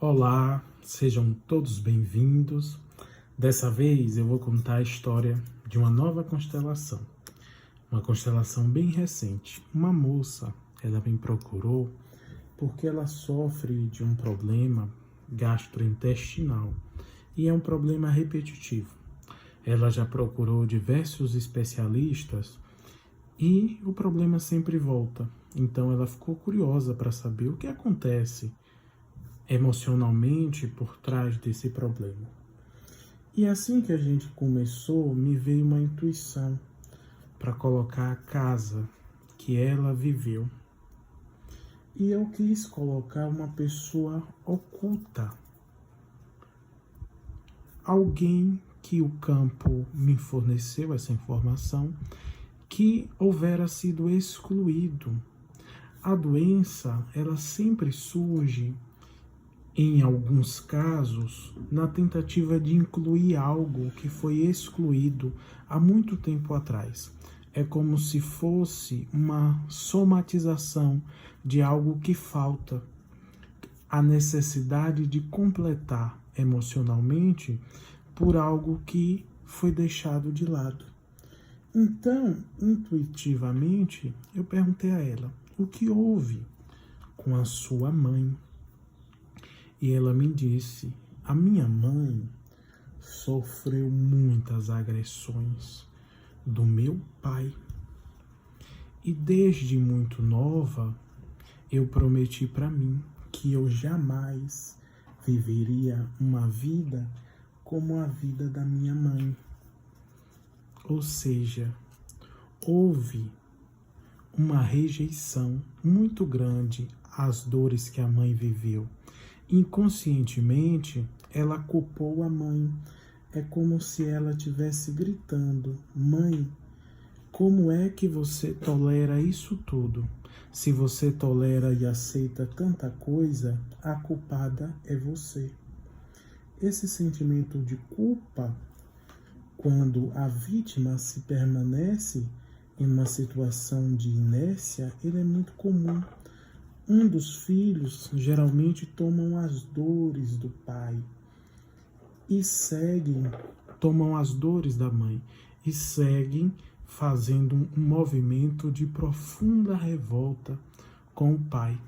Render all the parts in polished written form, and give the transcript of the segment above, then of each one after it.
Olá, sejam todos bem-vindos. Dessa vez eu vou contar a história de uma nova constelação, uma constelação bem recente. Uma moça, ela me procurou porque ela sofre de um problema gastrointestinal e é um problema repetitivo. Ela já procurou diversos especialistas e o problema sempre volta. Então ela ficou curiosa para saber o que acontece emocionalmente por trás desse problema. E assim que a gente começou, me veio uma intuição para colocar a casa que ela viveu. E eu quis colocar uma pessoa oculta. Alguém que o campo me forneceu essa informação, que houvera sido excluído. A doença, ela sempre surge em alguns casos, na tentativa de incluir algo que foi excluído há muito tempo atrás. É como se fosse uma somatização de algo que falta, a necessidade de completar emocionalmente por algo que foi deixado de lado. Então, intuitivamente, eu perguntei a ela: o que houve com a sua mãe? E ela me disse: a minha mãe sofreu muitas agressões do meu pai. E desde muito nova, eu prometi para mim que eu jamais viveria uma vida como a vida da minha mãe. Ou seja, houve uma rejeição muito grande às dores que a mãe viveu. Inconscientemente, ela culpou a mãe. É como se ela estivesse gritando: mãe, como é que você tolera isso tudo? Se você tolera e aceita tanta coisa, a culpada é você. Esse sentimento de culpa, quando a vítima se permanece em uma situação de inércia, ele é muito comum. Um dos filhos geralmente tomam as dores do pai e tomam as dores da mãe e seguem fazendo um movimento de profunda revolta com o pai.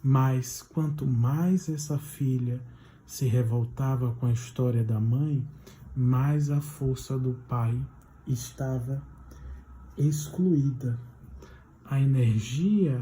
Mas quanto mais essa filha se revoltava com a história da mãe, mais a força do pai estava excluída. A energia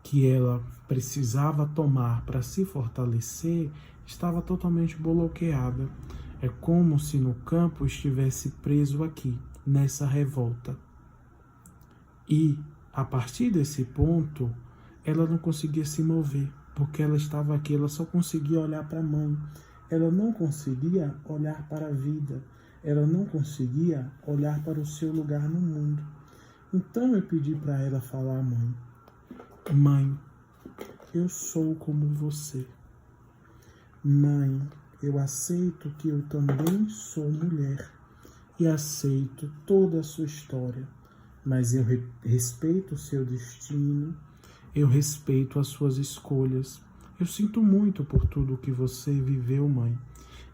que ela precisava tomar para se fortalecer estava totalmente bloqueada. É como se no campo estivesse preso aqui, nessa revolta. E, a partir desse ponto, ela não conseguia se mover, porque ela estava aqui, ela só conseguia olhar para a mãe. Ela não conseguia olhar para a vida, ela não conseguia olhar para o seu lugar no mundo. Então eu pedi para ela falar: mãe, mãe, eu sou como você. Mãe, eu aceito que eu também sou mulher e aceito toda a sua história, mas eu respeito o seu destino, eu respeito as suas escolhas. Eu sinto muito por tudo que você viveu, mãe,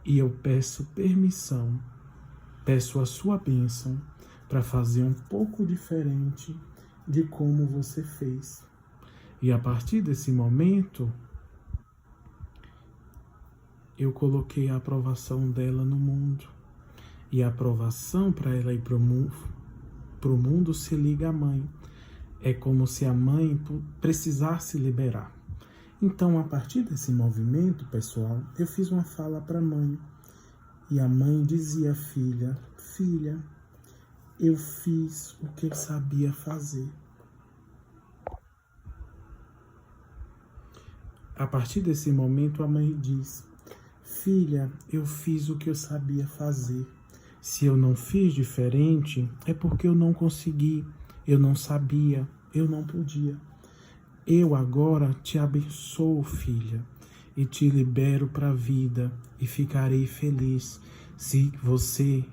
e eu peço permissão, peço a sua bênção para fazer um pouco diferente de como você fez. E a partir desse momento, eu coloquei a aprovação dela no mundo. E a aprovação para ela ir para o mundo se liga à mãe. É como se a mãe precisasse liberar. Então, a partir desse movimento, pessoal, eu fiz uma fala para a mãe. E a mãe dizia à filha: filha, eu fiz o que eu sabia fazer. A partir desse momento, a mãe diz: filha, eu fiz o que eu sabia fazer. Se eu não fiz diferente, é porque eu não consegui, eu não sabia, eu não podia. Eu agora te abençoo, filha, e te libero para a vida, e ficarei feliz se você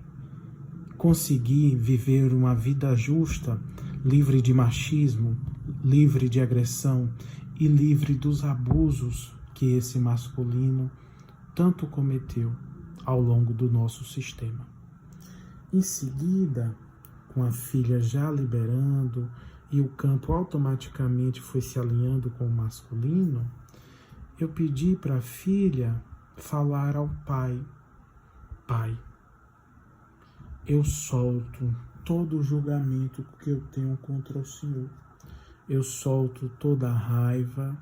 conseguir viver uma vida justa, livre de machismo, livre de agressão e livre dos abusos que esse masculino tanto cometeu ao longo do nosso sistema. Em seguida, com a filha já liberando e o campo automaticamente foi se alinhando com o masculino, eu pedi para a filha falar ao pai: Pai, eu solto todo o julgamento que eu tenho contra o Senhor. Eu solto toda a raiva,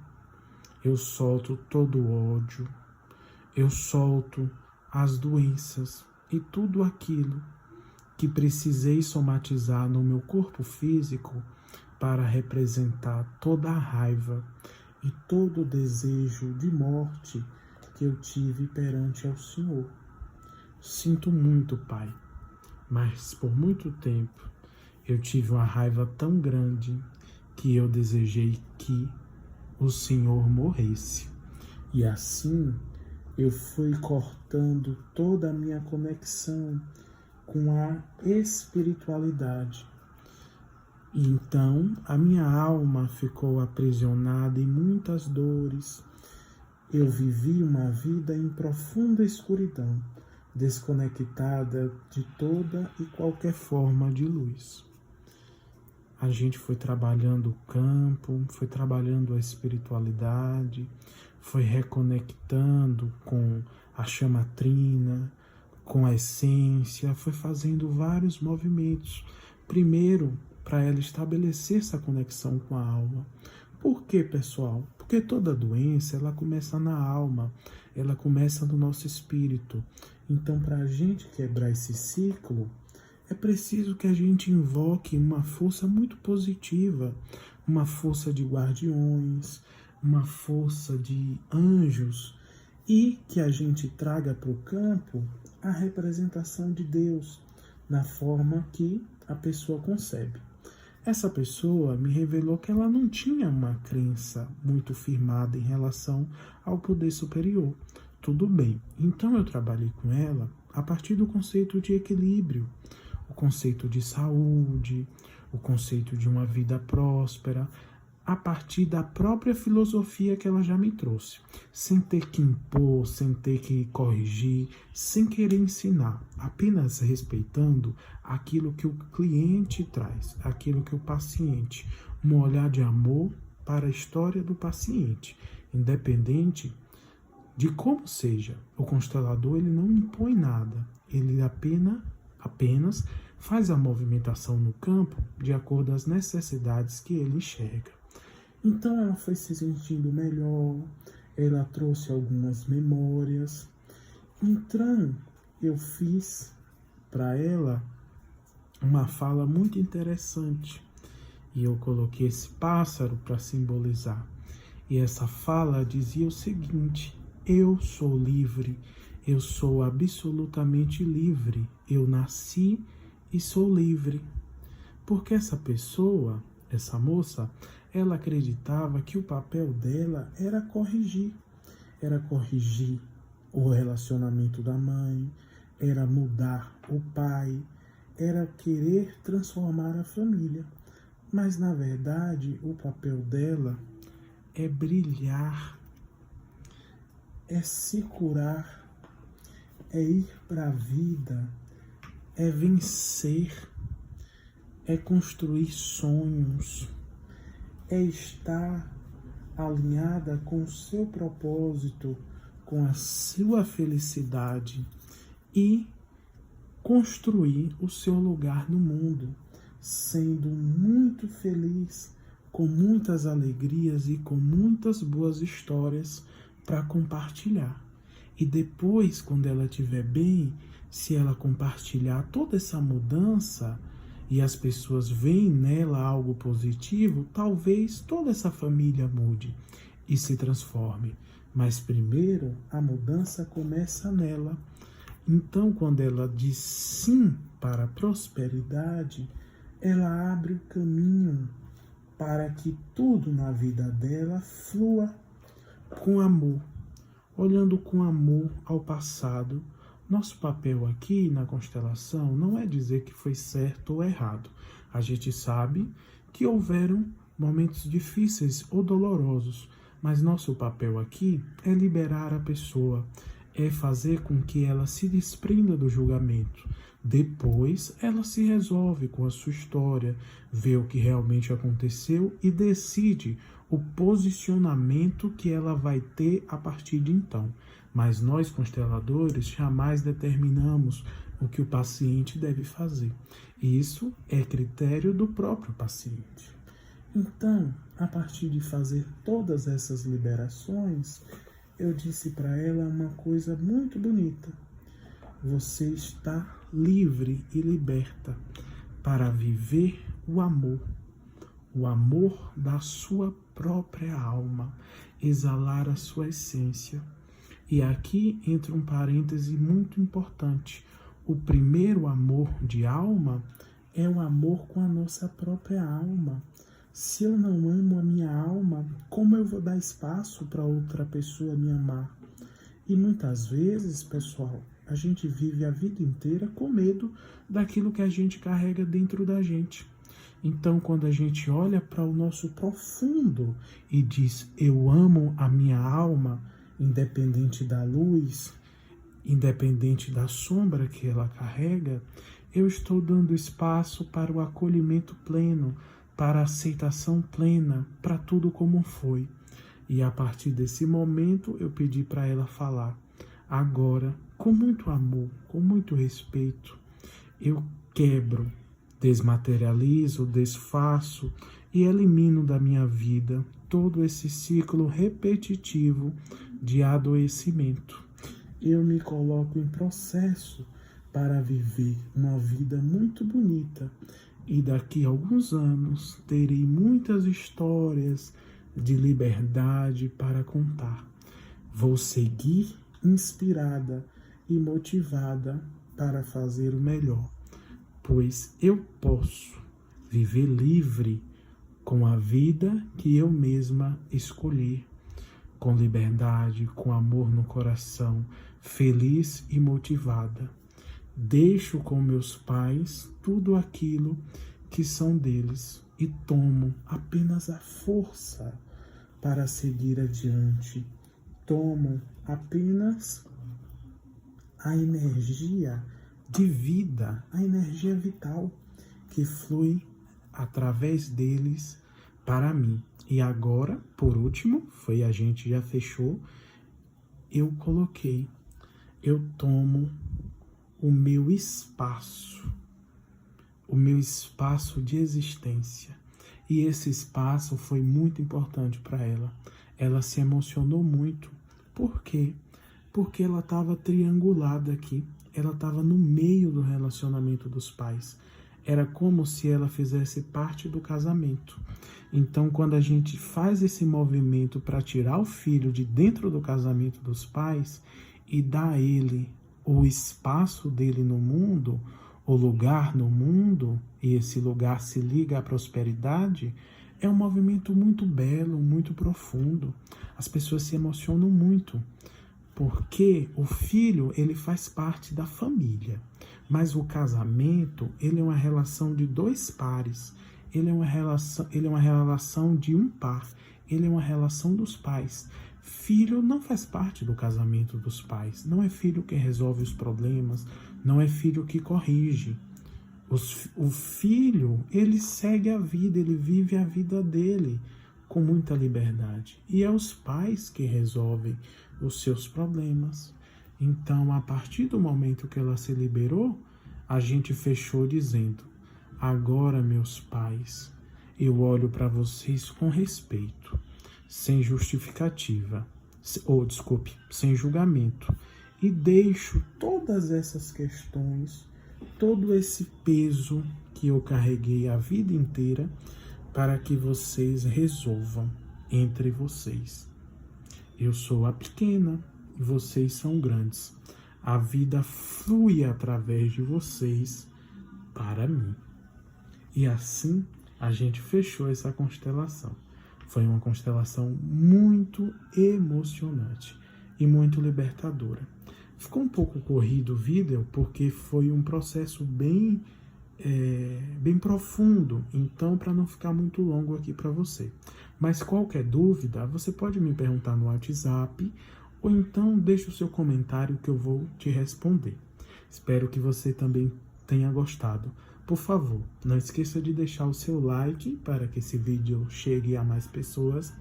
eu solto todo o ódio, eu solto as doenças e tudo aquilo que precisei somatizar no meu corpo físico para representar toda a raiva e todo o desejo de morte que eu tive perante ao Senhor. Sinto muito, Pai, mas por muito tempo eu tive uma raiva tão grande que eu desejei que o Senhor morresse. E assim eu fui cortando toda a minha conexão com a espiritualidade. E então a minha alma ficou aprisionada em muitas dores. Eu vivi uma vida em profunda escuridão, desconectada de toda e qualquer forma de luz. A gente foi trabalhando o campo, foi trabalhando a espiritualidade, foi reconectando com a chama trina, com a essência, foi fazendo vários movimentos. Primeiro, para ela estabelecer essa conexão com a alma. Por quê, pessoal? Porque toda doença, ela começa na alma, ela começa no nosso espírito. Então, para a gente quebrar esse ciclo, é preciso que a gente invoque uma força muito positiva, uma força de guardiões, uma força de anjos, e que a gente traga para o campo a representação de Deus na forma que a pessoa concebe. Essa pessoa me revelou que ela não tinha uma crença muito firmada em relação ao poder superior. Tudo bem, então eu trabalhei com ela a partir do conceito de equilíbrio, o conceito de saúde, o conceito de uma vida próspera, a partir da própria filosofia que ela já me trouxe, sem ter que impor, sem ter que corrigir, sem querer ensinar, apenas respeitando aquilo que o cliente traz, aquilo que o paciente, um olhar de amor para a história do paciente, independente de como seja. O constelador, ele não impõe nada, ele apenas faz a movimentação no campo de acordo às necessidades que ele enxerga. Então ela foi se sentindo melhor, ela trouxe algumas memórias. Então eu fiz para ela uma fala muito interessante e eu coloquei esse pássaro para simbolizar. E essa fala dizia o seguinte: eu sou livre, eu sou absolutamente livre, eu nasci e sou livre. Porque essa pessoa, essa moça, ela acreditava que o papel dela era corrigir o relacionamento da mãe, era mudar o pai, era querer transformar a família. Mas, na verdade, o papel dela é brilhar, é se curar, é ir para a vida, é vencer, é construir sonhos, é estar alinhada com o seu propósito, com a sua felicidade e construir o seu lugar no mundo, sendo muito feliz, com muitas alegrias e com muitas boas histórias para compartilhar. E depois, quando ela estiver bem, se ela compartilhar toda essa mudança e as pessoas veem nela algo positivo, talvez toda essa família mude e se transforme. Mas primeiro, a mudança começa nela. Então, quando ela diz sim para a prosperidade, ela abre o caminho para que tudo na vida dela flua com amor, olhando com amor ao passado. Nosso papel aqui na constelação não é dizer que foi certo ou errado. A gente sabe que houveram momentos difíceis ou dolorosos, Mas nosso papel aqui é liberar a pessoa, é fazer com que ela se desprenda do julgamento. Depois, ela se resolve com a sua história, vê o que realmente aconteceu e decide o posicionamento que ela vai ter a partir de então. Mas nós, consteladores, jamais determinamos o que o paciente deve fazer. Isso é critério do próprio paciente. Então, a partir de fazer todas essas liberações, eu disse para ela uma coisa muito bonita. Você está livre e liberta para viver o amor da sua própria alma, exalar a sua essência. E aqui entra um parêntese muito importante. O primeiro amor de alma é o amor com a nossa própria alma. Se eu não amo a minha alma, como eu vou dar espaço para outra pessoa me amar? E muitas vezes, pessoal, a gente vive a vida inteira com medo daquilo que a gente carrega dentro da gente. Então, quando a gente olha para o nosso profundo e diz, eu amo a minha alma, independente da luz, independente da sombra que ela carrega, eu estou dando espaço para o acolhimento pleno, para a aceitação plena, para tudo como foi. E a partir desse momento eu pedi para ela falar. Agora, com muito amor, com muito respeito, eu quebro, desmaterializo, desfaço e elimino da minha vida todo esse ciclo repetitivo de adoecimento. Eu me coloco em processo para viver uma vida muito bonita e daqui a alguns anos terei muitas histórias de liberdade para contar. Vou seguir inspirada e motivada para fazer o melhor, pois eu posso viver livre com a vida que eu mesma escolher, com liberdade, com amor no coração, feliz e motivada. Deixo com meus pais tudo aquilo que são deles e tomo apenas a força para seguir adiante. Tomo apenas a energia de vida, a energia vital que flui através deles para mim. E agora, por último, a gente já fechou, eu tomo o meu espaço de existência. E esse espaço foi muito importante para ela. Ela se emocionou muito. Por quê? Porque ela estava triangulada aqui. Ela estava no meio do relacionamento dos pais. Era como se ela fizesse parte do casamento. Então, quando a gente faz esse movimento para tirar o filho de dentro do casamento dos pais e dar a ele o espaço dele no mundo, o lugar no mundo, e esse lugar se liga à prosperidade, é um movimento muito belo, muito profundo. As pessoas se emocionam muito, porque o filho, ele faz parte da família, mas o casamento, ele é uma relação de dois pares, ele é uma relação de um par, ele é uma relação dos pais. Filho não faz parte do casamento dos pais, não é filho que resolve os problemas, não é filho que corrige. O filho, ele segue a vida, ele vive a vida dele com muita liberdade. E é os pais que resolvem os seus problemas. Então, a partir do momento que ela se liberou, a gente fechou dizendo, agora, meus pais, eu olho para vocês com respeito, sem justificativa, sem julgamento, e deixo todas essas questões, todo esse peso que eu carreguei a vida inteira, para que vocês resolvam entre vocês. Eu sou a pequena e vocês são grandes. A vida flui através de vocês para mim. E assim a gente fechou essa constelação. Foi uma constelação muito emocionante e muito libertadora. Ficou um pouco corrido o vídeo porque foi um processo bem profundo, então para não ficar muito longo aqui para você. Mas qualquer dúvida, você pode me perguntar no WhatsApp ou então deixe o seu comentário que eu vou te responder. Espero que você também tenha gostado. Por favor, não esqueça de deixar o seu like para que esse vídeo chegue a mais pessoas.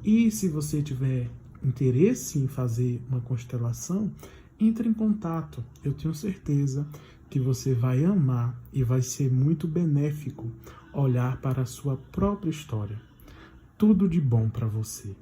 E se você tiver interesse em fazer uma constelação, entre em contato. Eu tenho certeza que você vai amar e vai ser muito benéfico olhar para a sua própria história. Tudo de bom para você.